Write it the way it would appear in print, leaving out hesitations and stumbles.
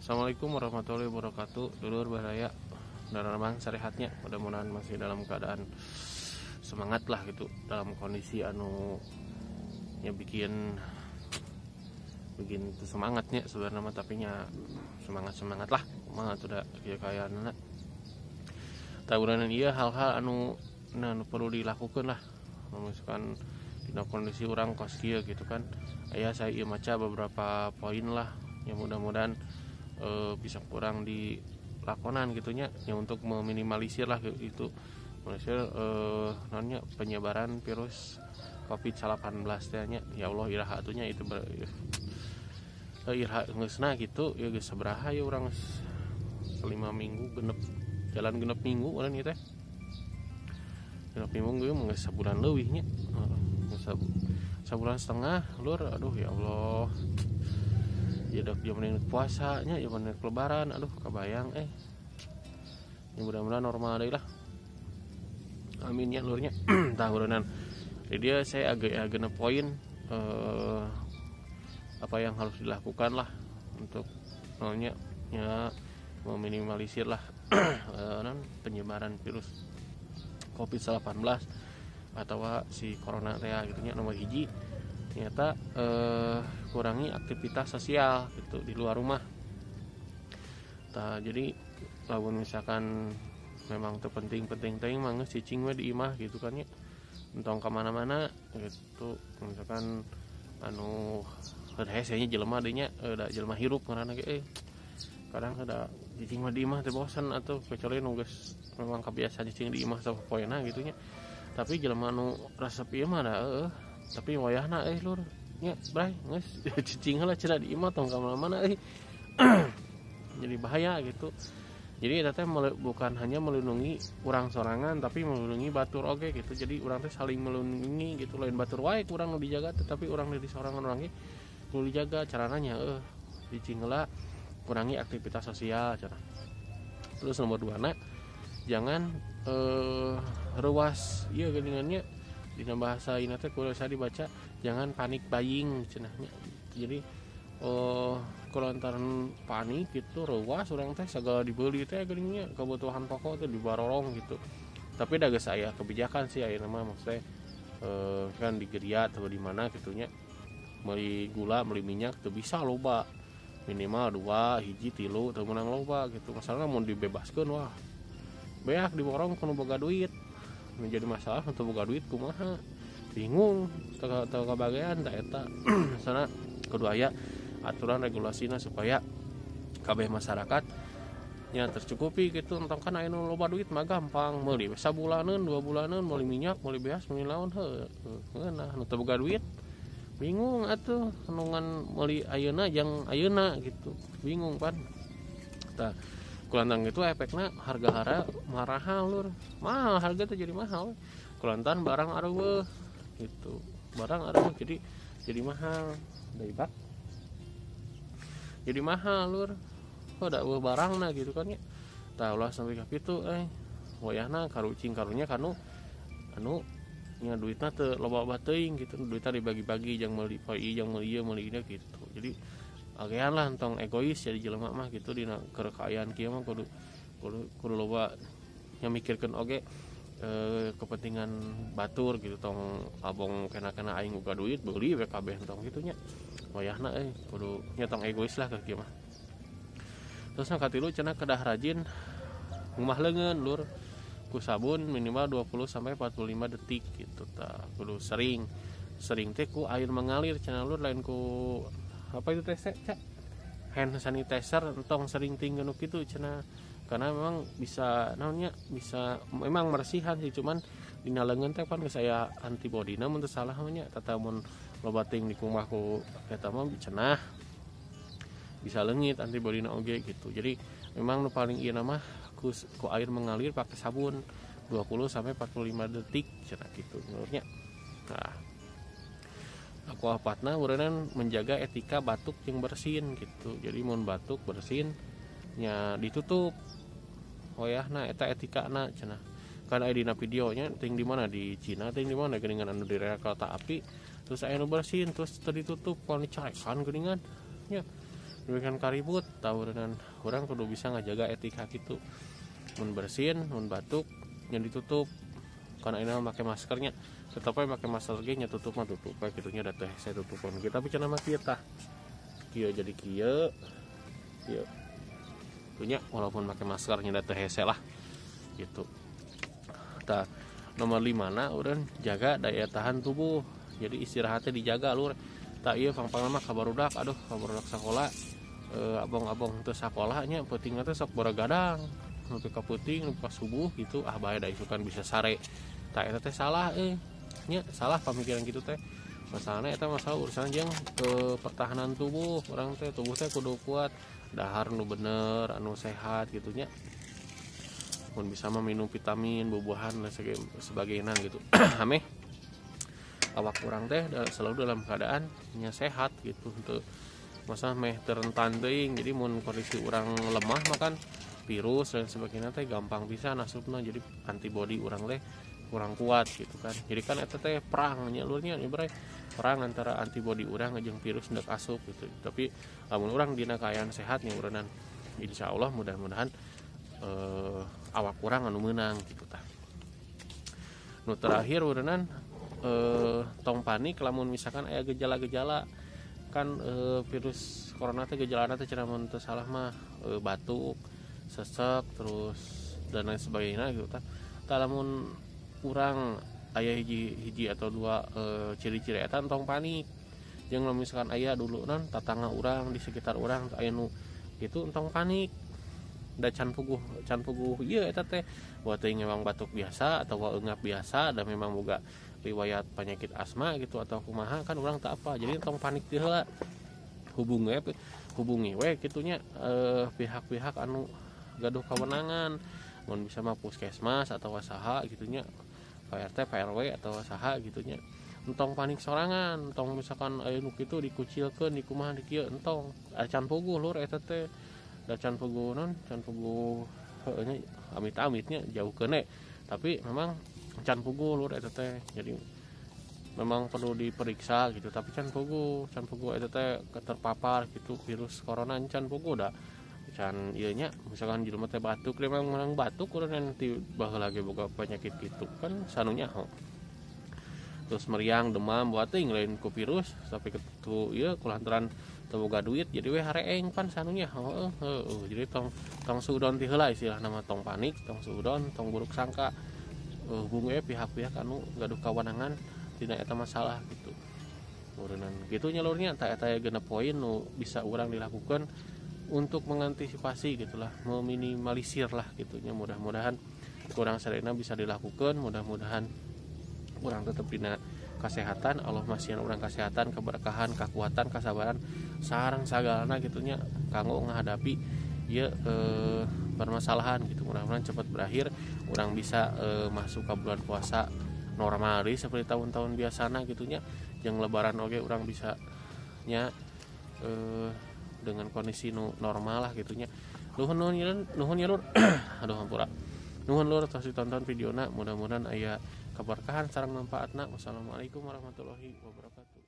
Assalamualaikum warahmatullahi wabarakatuh. Dulur baraya dan memang sehatnya, mudah-mudahan masih dalam keadaan semangat lah gitu, dalam kondisi ya bikin semangatnya sebenarnya, tapi nya semangat lah mah udah kayak anak tahunan. Iya hal-hal perlu dilakukan lah, misalkan di kondisi orang kos kia gitu kan. Saya maca beberapa poin lah yang mudah-mudahan bisa kurang dilakonan gitunya ya, untuk meminimalisir lah itu penyebaran virus COVID-19 nya. Ya Allah iraha atunya itu iraha geusna gitu ya, geus sabaraha ya urang 5 minggu genep minggu urang ieu teh. Genep minggu geus sabulan leuwih nya. Sabulan setengah lur, aduh ya Allah. Ya dok zaman puasanya, zaman lebaran, aduh kebayang ya mudah-mudahan normal deh lah, amin ya lurnya. Tahunan jadi dia saya agak poin apa yang harus dilakukan lah untuk ya meminimalisir lah penyebaran virus COVID-19 atau si corona gitunya. Nomor hiji ternyata kurangi aktivitas sosial gitu di luar rumah. Jadi lawan misalkan memang terpenting mah cicing mah di imah gitu kan ya, entong kemana-mana gitu. Misalkan hesenya jelema adanya ada jelema hirup karena kadang ada cicing mah di imah teh bosan, atau kecuali nugas memang kebiasaan cicing di imah sampai poena gitunya. Tapi jelema resep ieu mah da tapi wayahna lur nya bray geus cicing heula cenah di imah tong ka mana-mana jadi bahaya gitu. Jadi eta teh bukan hanya melindungi urang sorangan, tapi melindungi batur oge gitu. Jadi urang teh saling melindungi gitu, lain batur wae urang nu dijaga, tetapi urang di sorangan urang ge kudu dijaga. Carana nya cicing heula kurangi aktivitas sosial cenah. Terus nomor 2 jangan ruas ieu geuningannya. Dina bahasa ini teh kudu saya dibaca jangan panik buying cenahnya. Jadi kulantaran panik gitu ruas urang teh segala dibeli teh geuninnya kebutuhan pokok teh dibarorong gitu. Tapi da geus aya kebijakan sih ayeuna mah, maksudnya kan di geria atau di mana gitunya, meuli gula meuli minyak teu bisa loba, minimal 2 hiji 3 teu meunang loba gitu. Masalahna mun dibebaskeun wah beak diborong kudu boga duit. Menjadi masalah untuk boga duit kumaha bingung teu kabagean da eta. Sana kudu aya aturan regulasina supaya kabeh masyarakat nya tercukupi gitu. Entong kan aya nu loba duit mah gampang meuli sabulaneun 2 bulaneun meuli minyak meuli beas meuli naon ngeunah. Nu teu boga duit bingung atuh nungan meuli ayeuna jang ayeuna gitu, bingung pan. Tah kulantan gitu efeknya harga mahal lur, mahal harga tuh jadi mahal. Kulantan barang areueuh gitu, barang areueuh jadi mahal dari bak, jadi mahal lur. Kok ada barangna gitu kan ya. Tah ulah sampai ka kitu wayahna karucing karunya kanu nya duitna teu loba teuing gitu, duitna dibagi-bagi jeung meuli poi jeung meuli ieu meuli ieu gitu. Jadi agean lah entong egois jadi jelema mah gitu dina kerekayaan kieu mah kudu loba nya mikirkeun oge kepentingan batur gitu. Tong abong kena aing boga duit beuli we kabeh entong kitu nya. Wayahna kudu nya tong egois lah ka kieu mah. Terus katilu cenah kedah rajin ngumah leungeun lur ku sabun minimal 20 sampai 45 detik gitu. Tah kudu sering teh ku air mengalir cenah lur, lain ku apa itu teh hand sanitizer entong sering tinggal gitu cenah. Karena memang bisa memang mersihan sih, cuman dina leungeun teh kan geus aya antibodina mun teu salah nya. Tata mun loba ting di kumah ku eta mah cenah bisa leungit antibodina oge gitu. Jadi memang nu paling ieu mah ku air mengalir pakai sabun 20 sampai 45 detik cenah gitu menurutnya. Nah aku apatna urang menjaga etika batuk yang bersin gitu. Jadi mun batuk bersin nya ditutup wayahna eta etikana cenah. Kan aya dina videonya ting di mana di Cina ting di mana geuningan anu di rel kereta api terus aya nu bersin terus teu ditutup kalau dicarekan geuningan nya. diberikan karibut tahu dengan orang kudu bisa ngajaga etika gitu, mun bersin mun batuk yang ditutup karena ini pakai maskernya tetap aja pakai maskernya tutup mah tutup kayak gitunya udah teh saya tutupan kita tapi cenah mah kieu tah kieu jadi kieu punya walaupun pakai maskernya udah teh hese lah gitu. Tah nomor 5 na urang jaga daya tahan tubuh jadi istirahatnya dijaga lur tak iya pang-pang mah kabarudak aduh kabarudak sekolah abong-abong teu sakolahnya penting teh sok begadang nepi ka peuting nepi ka subuh gitu bae da isukan bisa sare tak eta teh salah nya salah pamikiran gitu teh masalahnya eta masalah urusan jeung pertahanan tubuh orang teh tubuh teh kudu kuat dahar nu bener anu sehat gitunya mun bisa mah minum vitamin buah-buahan dan sebagainya gitu ameh awak orang teh selalu dalam keadaan nya sehat gitu untuk masalah meh terentan teuing jadi mun kondisi orang lemah makan virus dan sebagainya teh gampang bisa nasubna jadi antibody orang teh kurang kuat gitu kan jadi kan eta teh perang nyalurnya ibarat perang antara antibody orang jeung virus hendak asup gitu tapi lamun orang dina kaayaan sehatnya uranan insyaallah mudah-mudahan awak orang anu meunang gitu tah. Nu terakhir uranan tong panik lamun misalkan aya gejala-gejala kan virus corona teh gejalana teh cenah mun teu salah mah batuk, sesek terus dan lain sebagainya gitu tah. Tah lamun urang aya hiji atau dua ciri-ciri eta tong panik. Jeung lamun misalkan aya dulu nan tatangga urang di sekitar urang aya nu gitu tong panik. Da can puguh ieu eta teh wa teuing memang batuk biasa atau eungap biasa dan memang boga riwayat penyakit asma gitu atau kumaha kan urang teu apa. Jadi tong panik teh heula. Hubungi we kitunya pihak-pihak anu gaduh kawenangan. Mun bisa mah puskesmas atau saha gitunya. PRT, PRW atau saha gitunya. Entong panik sorangan, entong misalkan aya nu kitu dikucilkeun di kumaha di kieu entong. Can puguh lur eta teh. Da can puguh non, can puguh heuh nya amit-amitnya jauhkeun tapi memang can puguh lur eta teh. Jadi memang perlu diperiksa gitu tapi can puguh eta teh terpapar gitu virus corona can puguh da can ieu nya misalkan jelema teh batuk memang batuk urang nanti baheula ge boga penyakit gitu kan sanunya terus meriang demam buat teuing lain ku virus tapi kitu ieu kulantaran teu boga duit jadi we hareeng pan sanunya jadi tong suudon ti heula istilah nama tong panik tong suudon tong buruk sangka hubungi pihak-pihak anu gaduh kawenangan tina eta masalah gitu urunan gitu nyalurnya eta genep poin nu bisa urang dilakukan untuk mengantisipasi gitulah meminimalisir lah gitunya mudah-mudahan kurang sadayana bisa dilakukan mudah-mudahan urang tetap dina kesehatan Allah masih urang kesehatan keberkahan kekuatan kesabaran sareng sagalana gitunya kanggo menghadapi ieu permasalahan gitu mudah-mudahan cepat berakhir urang bisa masuk ke bulan puasa normal deui seperti tahun-tahun biasana gitunya yang lebaran oge urang bisa nya dengan kondisi normal lah gitunya. Nuhun ya lur. Aduh hampura. Nuhun lur tos ditonton videona mudah-mudahan aya keberkahan sareng manfaatna. Wassalamualaikum warahmatullahi wabarakatuh.